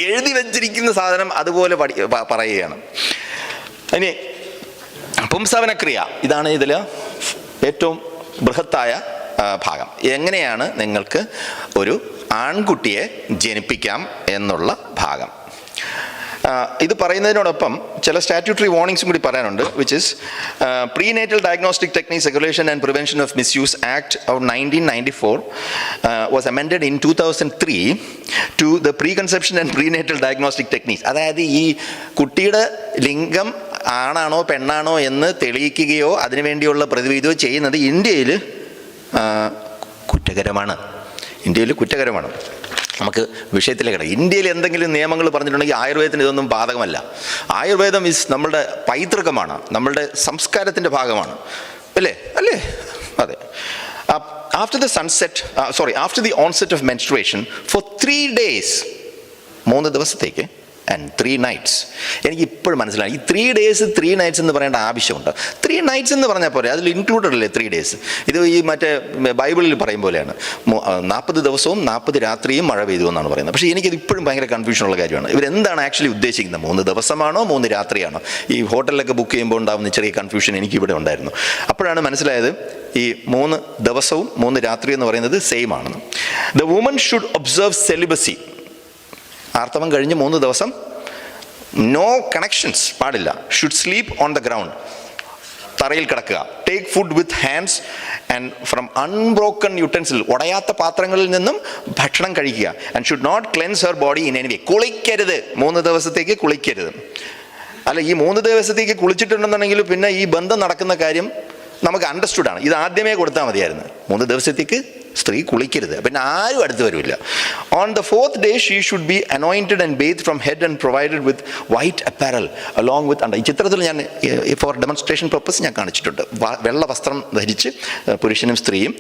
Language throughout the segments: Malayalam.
എഴുതി വച്ചിരിക്കുന്ന സാധനം അതുപോലെ പറയുകയാണ്. ഇനി പുംസവനക്രിയ, ഇതാണ് ഇതിൽ ഏറ്റവും ബൃഹത്തായ ഭാഗം. എങ്ങനെയാണ് നിങ്ങൾക്ക് ഒരു ആൺകുട്ടിയെ ജനിപ്പിക്കാം എന്നുള്ള ഭാഗം. ഇത് പറയുന്നതിനോടൊപ്പം ചില സ്റ്റാറ്റ്യൂട്ടറി വാർണിംഗ്സും കൂടി പറയാനുണ്ട്, which is prenatal diagnostic techniques regulation and prevention of misuse act of 1994 was amended in 2003 to the pre conception and prenatal diagnostic techniques. അതായത് ഈ കുട്ടിയുടെ ലിംഗം ആണാണോ പെണ്ണാണോ എന്ന് തെളിയിക്കുകയോ അതിനുവേണ്ടിയുള്ള പ്രതിവിധിയോ ചെയ്യുന്നത് ഇന്ത്യയിൽ കുറ്റകരമാണ്. നമുക്ക് വിഷയത്തിലേക്ക് കിടക്കാം. ഇന്ത്യയിൽ എന്തെങ്കിലും നിയമങ്ങൾ പറഞ്ഞിട്ടുണ്ടെങ്കിൽ ആയുർവേദത്തിന് ഇതൊന്നും ബാധകമല്ല. ആയുർവേദം നമ്മളുടെ പൈതൃകമാണ്, നമ്മളുടെ സംസ്കാരത്തിൻ്റെ ഭാഗമാണ്. അല്ലേ? അതെ. After the onset of menstruation for 3 days, 3 ദിവസത്തേക്ക് and 3 nights. എനിക്ക് ഇപ്പോഴും മനസ്സിലായി ഈ 3 days 3 nights എന്ന് പറയേണ്ട ആവശ്യമുണ്ട്. 3 nights എന്ന് പറഞ്ഞാൽ പോലെ അതിൽ ഇൻക്ലൂഡഡ് അല്ലേ 3 days. ഇത് ഈ മറ്റേ ബൈബിളിൽ പറയും പോലെയാണ് 40 ദിവസവും 40 രാത്രിയും മഴ പെയ്തു എന്നാണ് പറയുന്നത്. പക്ഷേ എനിക്കത് ഇപ്പോഴും ഭയങ്കര കൺഫ്യൂഷനുള്ള കാര്യമാണ്. ഇവരെന്താണ് ആക്ച്വലി ഉദ്ദേശിക്കുന്നത്? 3 ദിവസമാണോ 3 രാത്രിയാണോ? ഈ ഹോട്ടലിലൊക്കെ ബുക്ക് ചെയ്യുമ്പോൾ ഉണ്ടാകുന്ന ചെറിയ കൺഫ്യൂഷൻ എനിക്കിവിടെ ഉണ്ടായിരുന്നു. അപ്പോഴാണ് മനസ്സിലായത് ഈ 3 ദിവസവും 3 രാത്രി എന്ന് പറയുന്നത് സെയിം ആണെന്ന്. The woman should observe celibacy. ആർത്തവം കഴിഞ്ഞ് 3 ദിവസം നോ കണക്ഷൻസ് പാടില്ല. Should sleep on the ground, തറയിൽ കിടക്കുക. Take food with hands and from unbroken utensil, ഉടയാത്ത പാത്രങ്ങളിൽ നിന്നും ഭക്ഷണം കഴിക്കുക. And should not cleanse her body in any way. കുളിക്കരുത്, 3 ദിവസത്തേക്ക് കുളിക്കരുത്. അല്ല, ഈ 3 ദിവസത്തേക്ക് കുളിച്ചിട്ടുണ്ടെന്നുണ്ടെങ്കിൽ പിന്നെ ഈ ബന്ധം നടക്കുന്ന കാര്യം നമുക്ക് അണ്ടർസ്റ്റുഡാണ്. ഇത് ആദ്യമേ കൊടുത്താൽ മതിയായിരുന്നു. 3 ദിവസത്തേക്ക് സ്ത്രീ കുളിക്കരുത്, പിന്നെ ആരും അടുത്ത് വരില്ല. On the 4th day she should be anointed and bathe from head and provided with white apparel along with ഈ ചിത്രത്തിൽ ഞാൻ ഫോർ ഡെമോൺസ്ട്രേഷൻ പർപ്പസ് ഞാൻ കാണിച്ചിട്ടുണ്ട്. വെള്ള വസ്ത്രം ധരിച്ച് പുരുഷനും സ്ത്രീയും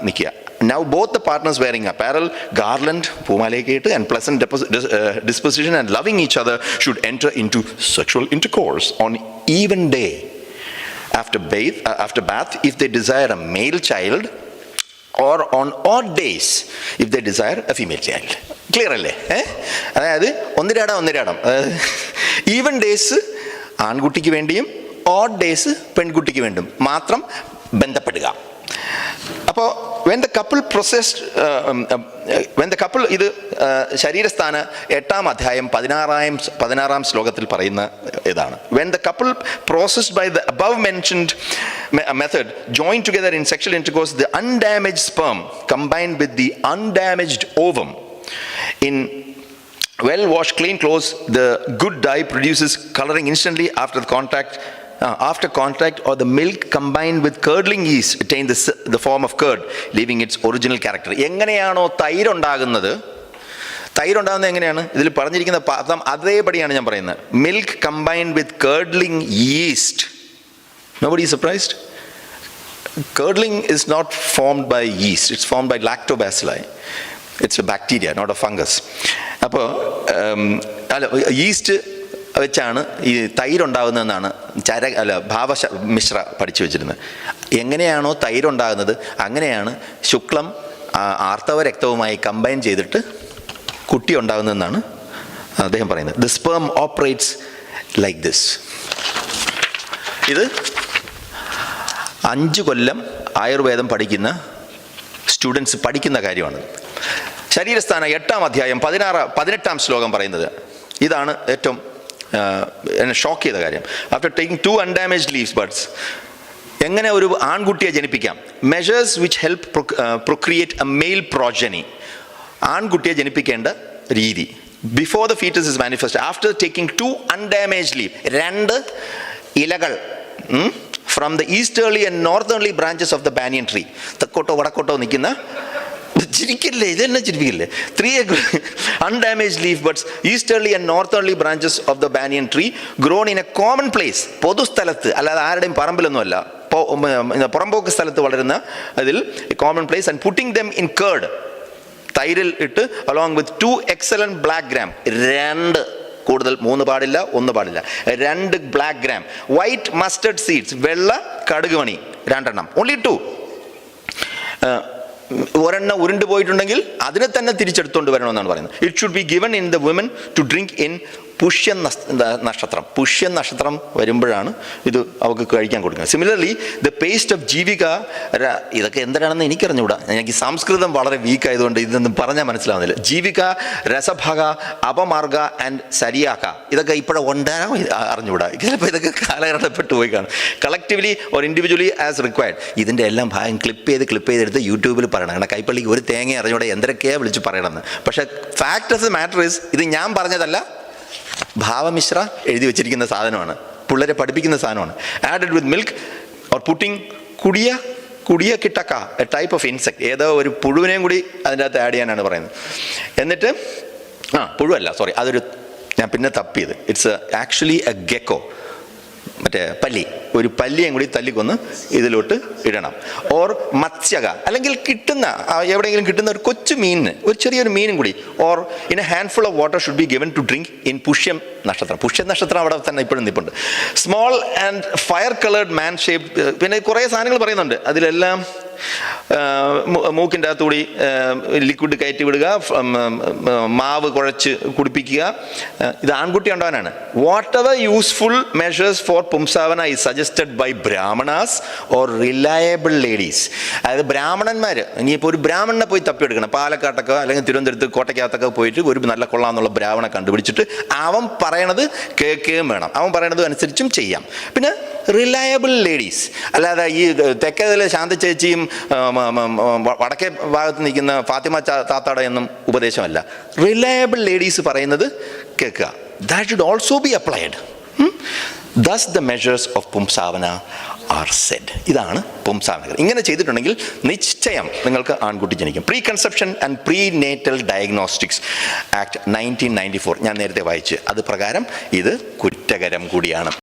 നിൽക്കുക. Now both the partners wearing apparel, garland, പൂമാലയൊക്കെ ഇട്ട്, and pleasant disposition and loving each other should enter into sexual intercourse on even day after bath if they desire a male child, or on odd days if they desire a female child. Clear അല്ലേ? അതായത് ഒന്നിരാടം ഈവൻ ഡേയ്സ് ആൺകുട്ടിക്ക് വേണ്ടിയും ഓഡ് ഡേയ്സ് പെൺകുട്ടിക്ക് വേണ്ടിയും മാത്രം ബന്ധപ്പെടുക. അപ്പോൾ when the couple ഇത് ശരീരസ്ഥാന 8-ാം അധ്യായം 16-ാം ശ്ലോകത്തിൽ പറയുന്ന ഇതാണ്. When the couple processed by the above mentioned method join together in sexual intercourse, the undamaged sperm combined with the undamaged ovum in well-washed clean clothes, the good dye produces coloring instantly after contact, or the milk combined with curdling yeast attain the form of curd, leaving its original character. എങ്ങനെയാണോ തൈരുണ്ടാകുന്നത് എങ്ങനെയാണ് ഇതിൽ പറഞ്ഞിരിക്കുന്ന പദം അതേപടിയാണ് ഞാൻ പറയുന്നത്. Milk combined with curdling yeast. Nobody is surprised? Curdling is not formed by yeast, it's formed by lactobacilli. It's a bacteria, not a fungus. അപ്പോൾ yeast വെച്ചാണ് ഈ തൈരുണ്ടാകുന്നതെന്നാണ് ഭാവമിശ്ര പഠിച്ചു വെച്ചിരുന്നത്. എങ്ങനെയാണോ തൈരുണ്ടാകുന്നത് അങ്ങനെയാണ് ശുക്ലം ആർത്തവ രക്തവുമായി കമ്പൈൻ ചെയ്തിട്ട് കുട്ടി ഉണ്ടാകുന്നതെന്നാണ് അദ്ദേഹം പറയുന്നത്. The sperm operates like this. ഇത് 5 കൊല്ലം ആയുർവേദം പഠിക്കുന്ന സ്റ്റുഡൻസ് പഠിക്കുന്ന കാര്യമാണ്. ശരീരസ്ഥാന 8-ാം അധ്യായം 18-ാം ശ്ലോകം പറയുന്നത് ഇതാണ് ഏറ്റവും എന്നെ ഷോക്ക് ചെയ്ത കാര്യം. After taking 2 undamaged leaf buds, എങ്ങനെ ഒരു ആൺകുട്ടിയെ ജനിപ്പിക്കാം? Measures which help procreate a male progeny. ആൺകുട്ടിയെ ജനിപ്പിക്കേണ്ട രീതി. Before the foetus is manifest, after taking 2 undamaged leaf, 2 ഇലകൾ from the easterly and northernly branches of the banyan tree. തെക്കോട്ടോ വടക്കോട്ടോ നിൽക്കുന്ന, ചിരിക്കില്ലേ, ഇതെല്ലാം ചിരിപ്പിക്കില്ലേ? 3 undamaged leaf buds, easterly and northerly branches of the banyan tree, grown in a common place, പൊതുസ്ഥലത്ത്, അല്ലാതെ ആരുടെയും പറമ്പിലൊന്നുമല്ല, പുറമ്പോക്ക് സ്ഥലത്ത് വളരുന്ന ഇതിൽ common place. And putting them in curd, തൈരിൽ ഇട്ട്, along with 2 excellent black gram, 2 കൂടുതൽ, 3 പാടില്ല, 1 പാടില്ല, 2 black gram, white mustard seeds, വെള്ള കടുകുമണി 2 എണ്ണം, only 2. ഒരെണ്ണം ഉരുണ്ട് പോയിട്ടുണ്ടെങ്കിൽ അതിനെ തന്നെ തിരിച്ചെടുത്തുകൊണ്ട് വരണമെന്നാണ് പറയുന്നത്. It should be given in the woman to drink in Pushyan nakshatram. Pushyan നക്ഷത്രം വരുമ്പോഴാണ് ഇത് അവർക്ക് കഴിക്കാൻ കൊടുക്കുന്നത്. Similarly the paste of jivika, ഇതൊക്കെ എന്താണെന്ന് എനിക്കറിഞ്ഞുകൂടാ, എനിക്ക് സംസ്കൃതം വളരെ വീക്കായതുകൊണ്ട് ഇതൊന്നും പറഞ്ഞാൽ മനസ്സിലാവുന്നില്ല. ജീവിക, രസഭാഗ, അപമാർഗ ആൻഡ് സരിയാക്ക, ഇതൊക്കെ ഇപ്പോഴും ഉണ്ടാകാൻ അറിഞ്ഞുകൂടാ. ചിലപ്പോൾ ഇതൊക്കെ കാലഘട്ടപ്പെട്ട് പോയി കാണും. Collectively or individually as required. ഇതിൻ്റെ എല്ലാം ഭാഗം ക്ലിപ്പ് ചെയ്തെടുത്ത് യൂട്യൂബിൽ പറയണം. കാരണം കൈപ്പള്ളിക്ക് ഒരു തേങ്ങ അറിഞ്ഞൂടെ എന്തൊക്കെയാണ് വിളിച്ച് പറയണമെന്ന്. പക്ഷേ fact of the matter is, ഇത് ഞാൻ പറഞ്ഞതല്ല, ഭാവമിശ്ര എഴുതി വെച്ചിരിക്കുന്ന സാധനമാണ്, പിള്ളേരെ പഠിപ്പിക്കുന്ന സാധനമാണ്. Added with milk or putting കുടിയ കിട്ടക്ക, എ ടൈപ്പ് ഓഫ് ഇൻസെക്ട്, ഏതോ ഒരു പുഴുവിനെയും കൂടി അതിൻ്റെ അകത്ത് ആഡ് ചെയ്യാനാണ് പറയുന്നത്. എന്നിട്ട് പുഴുവല്ല, സോറി, അതൊരു, ഞാൻ പിന്നെ തപ്പിയത്, ഇറ്റ്സ് ആക്ച്വലി എ ഗെക്കോ, മറ്റേ പല്ലി, ഒരു പല്ലിയും കൂടി തല്ലിക്കൊന്ന് ഇതിലോട്ട് ഇടണം. ഓർ മത്സ്യക, അല്ലെങ്കിൽ കിട്ടുന്ന എവിടെയെങ്കിലും കിട്ടുന്ന ഒരു കൊച്ചു മീനിന്, ഒരു ചെറിയൊരു മീനും കൂടി. Or in a handful of water should be given to drink in Pushyam nakshatram. Pushyam നക്ഷത്രം അവിടെ തന്നെ ഇപ്പോഴും നിൽപ്പുണ്ട്. Small and fire coloured man shape, പിന്നെ കുറേ സാധനങ്ങൾ പറയുന്നുണ്ട്. അതിലെല്ലാം മൂക്കിൻ്റെ അകത്തുകൂടി ലിക്വിഡ് കയറ്റി വിടുക, മാവ് കുഴച്ച് കുടിപ്പിക്കുക. ഇത് ആൺകുട്ടി ഉണ്ടാവാനാണ്. Whatever useful measures for Pumsavana is suggested by Brahmanas or reliable ladies. അതായത് ബ്രാഹ്മണന്മാർ, ഇനിയിപ്പോൾ ഒരു ബ്രാഹ്മണനെ പോയി തപ്പിയെടുക്കണം, പാലക്കാട്ടൊക്കെ അല്ലെങ്കിൽ തിരുവനന്തപുരത്ത് കോട്ടയ്ക്കകത്തൊക്കെ പോയിട്ട് ഒരു നല്ല കൊള്ളാമെന്നുള്ള ബ്രാഹ്മണനെ കണ്ടുപിടിച്ചിട്ട് അവൻ പറയണത് കേൾക്കുകയും വേണം, അവൻ പറയണത് അനുസരിച്ചും ചെയ്യാം. പിന്നെ റിലയബിൾ ലേഡീസ്, അല്ലാതെ ഈ തെക്കേതിലെ ശാന്ത ചേച്ചിയും വടക്കേ ഭാഗത്ത് നിൽക്കുന്ന ഫാത്തിമ താത്താട എന്നും ഉപദേശമല്ല. റിലയബിൾ ലേഡീസ് പറയുന്നത് കേൾക്കുക. That should also be applied. Thus the measures of Pumsavana are said. ഇതാണ് പുംസാവന. ഇങ്ങനെ ചെയ്തിട്ടുണ്ടെങ്കിൽ നിശ്ചയം നിങ്ങൾക്ക് ആൺകുട്ടി ജനിക്കും. Pre conception and pre natal diagnostics act 1994 ഞാൻ നേരത്തെ വായിച്ച്, അത് പ്രകാരം ഇത് കുറ്റകരം കൂടിയാണ്.